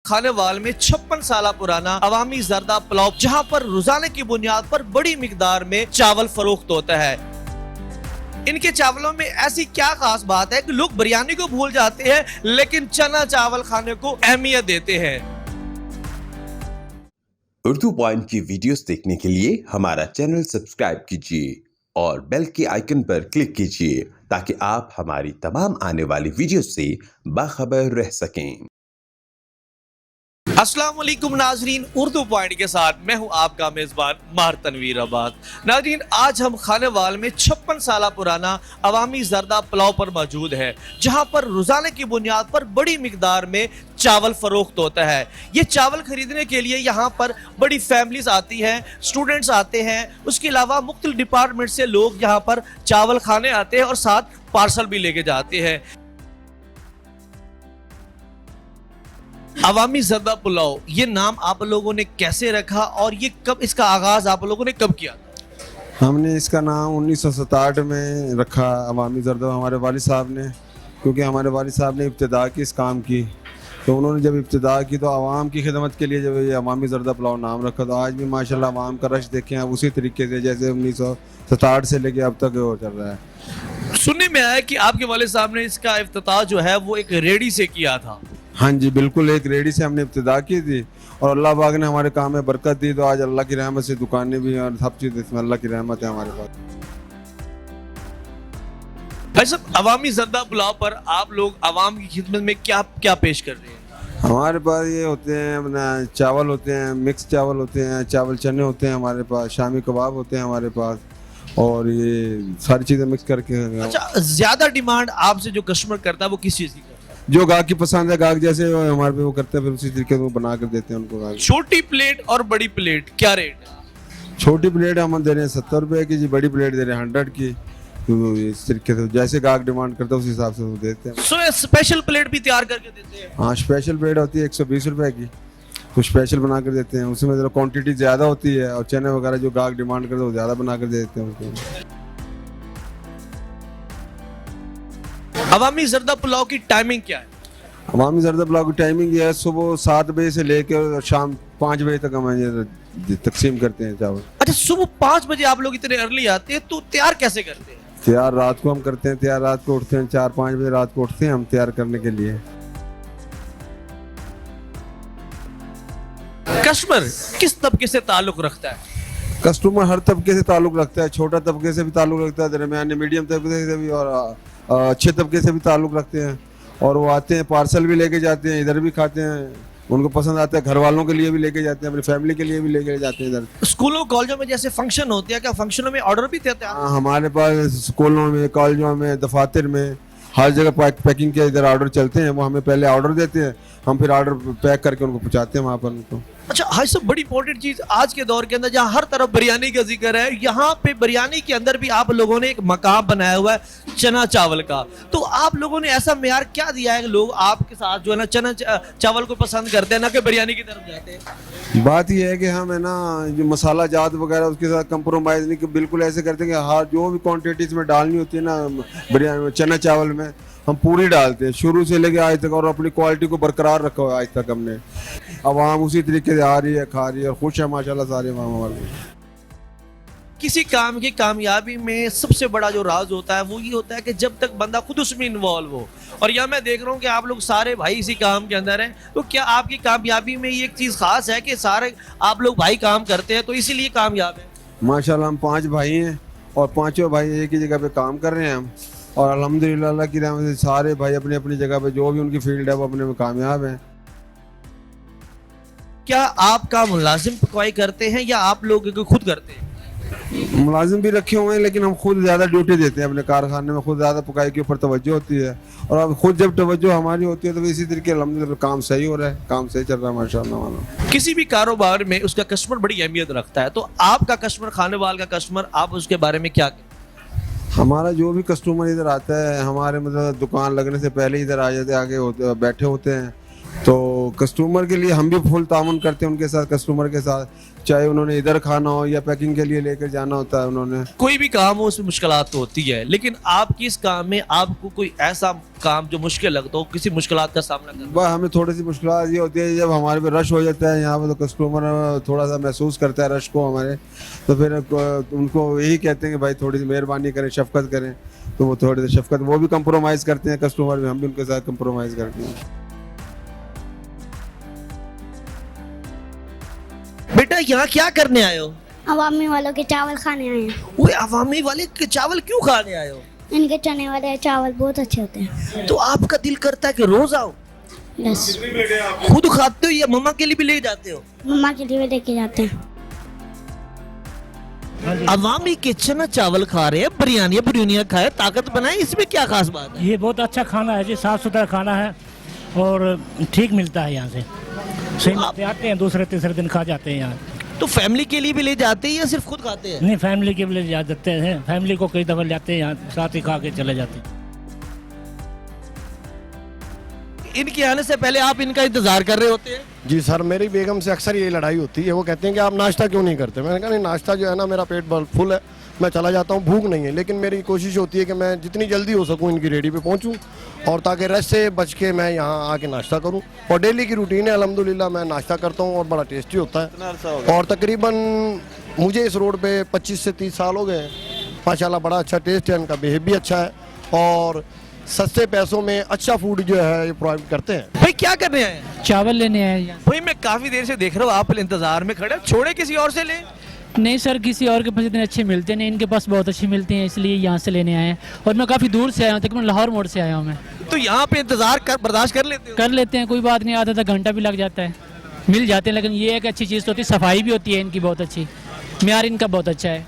खाने वाल में 56 साल पुराना अवामी जरदा पुलाव, जहां पर रोजाना की बुनियाद पर बड़ी मिकदार में चावल फरोख्त होता है। इनके चावलों में ऐसी क्या खास बात है कि लोग बिरयानी को भूल जाते हैं लेकिन चना चावल खाने को अहमियत देते हैं। उर्दू पॉइंट की वीडियोस देखने के लिए हमारा चैनल सब्सक्राइब कीजिए और बेल के आइकन पर क्लिक कीजिए ताकि आप हमारी तमाम आने वाली वीडियोस से बाखबर रह सकें। अस्सलाम वालेकुम नाजरीन, उर्दू पॉइंट के साथ मैं हूं आपका मेजबान मार तनवीर अब्बास। नाजरीन, आज हम खाने वाल में 56 साल पुराना अवामी जरदा पुलाव पर मौजूद है, जहां पर रोजाना की बुनियाद पर बड़ी मिकदार में चावल फरोख्त होता है। ये चावल खरीदने के लिए यहाँ पर बड़ी फैमिलीज आती हैं, स्टूडेंट्स आते हैं, उसके अलावा मुख्तलिफ डिपार्टमेंट से लोग यहाँ पर चावल खाने आते हैं और साथ पार्सल भी लेके जाते हैं। अवामी जरदा पुलाव, ये नाम आप लोगों ने कैसे रखा और ये कब, इसका आगाज आप लोगों ने कब किया? हमने इसका नाम 1967 में रखा अवामी जरदा, हमारे वालिद साहब ने, क्योंकि हमारे वालिद साहब ने इब्तिदा की इस काम की, तो उन्होंने जब इब्तिदा की तो आवाम की खिदमत के लिए जब ये अवामी जरदा पुलाव नाम रखा, तो आज भी माशाल्लाह आवाम का रश देखें आप उसी तरीके से जैसे 1967 से लेके अब तक वो चल रहा है। सुनने में आया कि आपके वालिद साहब ने इसका इफ्तिताह जो है वो एक रेडी से किया था। हाँ जी बिल्कुल, एक रेडी से हमने इब्तिदा की थी और अल्लाह पाक ने हमारे काम में बरकत दी, तो आज अल्लाह की रहमत से दुकानें भी और सब चीज़ इसमें अल्लाह की रहमत है हमारे पास। भाई साहब, अवामी जरदा पुलाव पर आप लोग आवाम की खिदमत में क्या क्या पेश कर रहे हैं? हमारे पास ये होते हैं अपना चावल होते हैं, मिक्स चावल होते हैं, चावल चने होते हैं हमारे पास, शामी कबाब होते हैं हमारे पास, और ये सारी चीज़ें मिक्स करके। अच्छा, ज्यादा डिमांड आपसे जो कस्टमर करता है वो किस चीज़ की करता है? जो गाहक की पसंद है, गाहक जैसे हमारे पे वो करते हैं, फिर उसी तरीके से वो बना कर देते हैं उनको। छोटी प्लेट और बड़ी प्लेट क्या रेट है? छोटी प्लेट हम दे रहे हैं 70 रुपए की जी, बड़ी प्लेट दे रहे हैं 100 की। तो इस तरीके से जैसे गाहक डिमांड करता है उस हिसाब से वो देते हैं। सो स्पेशल प्लेट भी तैयार करके देते हैं? हाँ, स्पेशल प्लेट होती है 120 रुपए की, तो स्पेशल बना कर देते हैं, उसमें जरा क्वान्टिटी ज़्यादा होती है और चने वगैरह जो गाहक डिमांड करते हैं वो ज़्यादा बना कर देते हैं उनको। अवामी जरदा पुलाव की टाइमिंग क्या है? अवामी जरदा पुलाव की टाइमिंग ये है, सुबह 7 बजे से लेकर शाम 5 बजे तक हम ये तकसीम करते हैं चावल। अच्छा, सुबह 5 बजे आप लोग इतने अर्ली आते हैं, तो तैयार कैसे करते हैं? तैयार रात को हम करते हैं, तैयार रात को उठते हैं, 4-5 बजे रात को उठते हैं हम तैयार करने के लिए। कस्टमर किस तबके से ताल्लुक रखता है? कस्टमर हर तबके से ताल्लुक रखता है, छोटा तबके से भी ताल्लुक रखता है, दरमियाने मीडियम तबके से भी और अच्छे तबके से भी ताल्लुक रखते हैं, और वो आते हैं पार्सल भी लेके जाते हैं, इधर भी खाते हैं, उनको पसंद आता है, घर वालों के लिए भी लेके जाते हैं, अपनी फैमिली के लिए भी लेके जाते हैं। इधर स्कूलों कॉलेजों में जैसे फंक्शन होते हैं, क्या फंक्शनों में ऑर्डर भी देते हैं? हाँ, हमारे पास स्कूलों में, कॉलेजों में, दफातर में, हर जगह पैकिंग के इधर ऑर्डर चलते हैं, वो हमें पहले ऑर्डर देते हैं, हम फिर ऑर्डर पैक करके उनको पहुँचाते हैं वहाँ पर उनको। अच्छा, हाई सब बड़ी इंपॉर्टेंट चीज आज के दौर के अंदर जहाँ हर तरफ बिरयानी का जिक्र है, यहाँ पे बिरयानी के अंदर भी आप लोगों ने एक मकाम बनाया हुआ है चना चावल का, तो आप लोगों ने ऐसा मेयार क्या दिया है कि लोग आपके साथ जो है ना चना चावल को पसंद करते हैं, ना कि बिरयानी की तरफ जाते हैं? बात यह है कि हम है ना जो मसाला जात वगैरह उसके साथ कंप्रोमाइज़ नहीं, कि बिल्कुल ऐसे करते हैं कि हर जो भी क्वांटिटी इसमें डालनी होती है ना बिरयानी में, चना चावल में हम पूरी डालते हैं शुरू से लेके आज तक, और अपनी क्वालिटी को बरकरार रखा हुआ आज तक हमने। आवाम उसी तरीके से आ रही है, खा रही है और खुश है माशाल्लाह सारे आवाम वाले। किसी काम की कामयाबी में सबसे बड़ा जो राज होता है वो ये होता है कि जब तक बंदा खुद उसमें इन्वॉल्व हो, और यहाँ मैं देख रहा हूँ कि आप लोग सारे भाई इसी काम के अंदर हैं, तो क्या आपकी कामयाबी में ये एक चीज़ खास है कि सारे आप लोग भाई काम करते हैं तो इसीलिए कामयाब है? माशाल्लाह हम 5 भाई हैं और पांचों भाई एक ही जगह पे काम कर रहे हैं हम, और अल्हम्दुलिल्लाह अल्लाह की रहमत से सारे भाई अपनी अपनी जगह पे जो भी उनकी फील्ड है वो अपने में कामयाब हैं। क्या आपका मुलाजिम पकवाई करते हैं या आप लोग खुद करते हैं? मुलाजिम भी रखे हुए हैं, लेकिन हम खुद ज़्यादा ड्यूटी देते हैं अपने कारखाने में, खुद ज़्यादा पकाई के ऊपर तवज्जो होती है, और अब खुद जब तवज्जो हमारी होती है तो इसी तरीके अल्हम्दुलिल्लाह काम सही हो रहा है, काम सही चल रहा है माशाल्लाह। किसी भी कारोबार में उसका कस्टमर बड़ी अहमियत रखता है, तो आपका कस्टमर, खाने वाले का कस्टमर, आप उसके बारे में क्या कहते हैं? हमारा जो भी कस्टमर इधर आता है, हमारे मतलब दुकान लगने से पहले इधर आ जाते, आगे होते बैठे होते हैं, तो कस्टमर के लिए हम भी फुल तामुन करते हैं उनके साथ, कस्टमर के साथ, चाहे उन्होंने इधर खाना हो या पैकिंग के लिए लेकर जाना होता है उन्होंने। कोई भी काम हो उसमें मुश्किलात तो होती है, लेकिन आपकी इस काम में आपको कोई ऐसा काम जो मुश्किल लगता हो, किसी मुश्किलात का सामना करना? वह हमें थोड़ी सी मुश्किल ये होती है जब हमारे पे रश हो जाता है यहाँ पे, तो कस्टमर थोड़ा सा महसूस करता है रश को हमारे, तो फिर उनको यही कहते हैं कि भाई थोड़ी सी मेहरबानी करें, शफकत करें, तो वो थोड़ी सी शफकत, वो भी कंप्रोमाइज़ करते हैं कस्टमर भी, हम भी उनके साथ कंप्रोमाइज़ करते हैं। बेटा यहाँ क्या करने आए हो? अवामी वालों के चावल खाने आए हैं। वो अवामी वाले के चावल क्यों खाने आए हो? इनके चने वाले चावल बहुत अच्छे होते हैं। तो आपका दिल करता है कि रोज आओ? बस खुद खाते हो या मम्मा के लिए भी ले जाते हो? मम्मा के लिए भी लेके जाते हैं। अवामी के चना चावल खा रहे हैं, बिरयानियाँ खाए, ताकत बनाए, इसमें क्या खास बात है? ये बहुत अच्छा खाना है जी, साफ सुथरा खाना है और ठीक मिलता है यहाँ से। सही मिलते आते हैं, दूसरे तीसरे दिन खा जाते हैं यहाँ। तो फैमिली के लिए भी ले जाते हैं या सिर्फ खुद खाते हैं? नहीं, फैमिली के लिए जा जाते हैं, फैमिली को कई दफा लाते हैं यहाँ, साथ ही खा के चले जाते हैं। इनके आने से पहले आप इनका इंतजार कर रहे होते हैं? जी सर, मेरी बेगम से अक्सर यही लड़ाई होती है। वो कहते हैं कि आप नाश्ता क्यों नहीं करते। मैंने कहा नहीं, नाश्ता जो है ना, मेरा पेट फुल है, मैं चला जाता हूँ, भूख नहीं है। लेकिन मेरी कोशिश होती है कि मैं जितनी जल्दी हो सकूँ इनकी रेडी पे पहुँचूँ, और ताकि रश से बच के मैं यहाँ आके नाश्ता करूँ। और डेली की रूटीन है, अल्हम्दुलिल्लाह मैं नाश्ता करता हूँ और बड़ा टेस्टी होता है। और तकरीबन मुझे इस रोड पे 25 से 30 साल हो गए। माशाल्लाह बड़ा अच्छा टेस्ट है, इनका बिहेव भी अच्छा है और सस्ते पैसों में अच्छा फूड जो है ये प्रोवाइड करते हैं। भाई क्या कर रहे हैं? चावल लेने आए हैं। भाई मैं काफी देर से देख रहा हूँ आप इंतजार में खड़े, छोड़े किसी और से ले। नहीं सर, किसी और के पास इतने अच्छे मिलते नहीं, इनके पास बहुत अच्छे मिलते हैं, इसलिए यहाँ से लेने आए हैं। और मैं काफ़ी दूर से आया हूँ, तकरीबन लाहौर मोड़ से आया हूँ मैं। तो यहाँ पे इंतजार बर्दाश्त कर लेते हो? कर लेते हैं, कोई बात नहीं, आधा घंटा भी लग जाता है, मिल जाते हैं। लेकिन ये एक अच्छी चीज़ तो होती है, सफाई भी होती है इनकी बहुत अच्छी, म्यार इनका बहुत अच्छा है।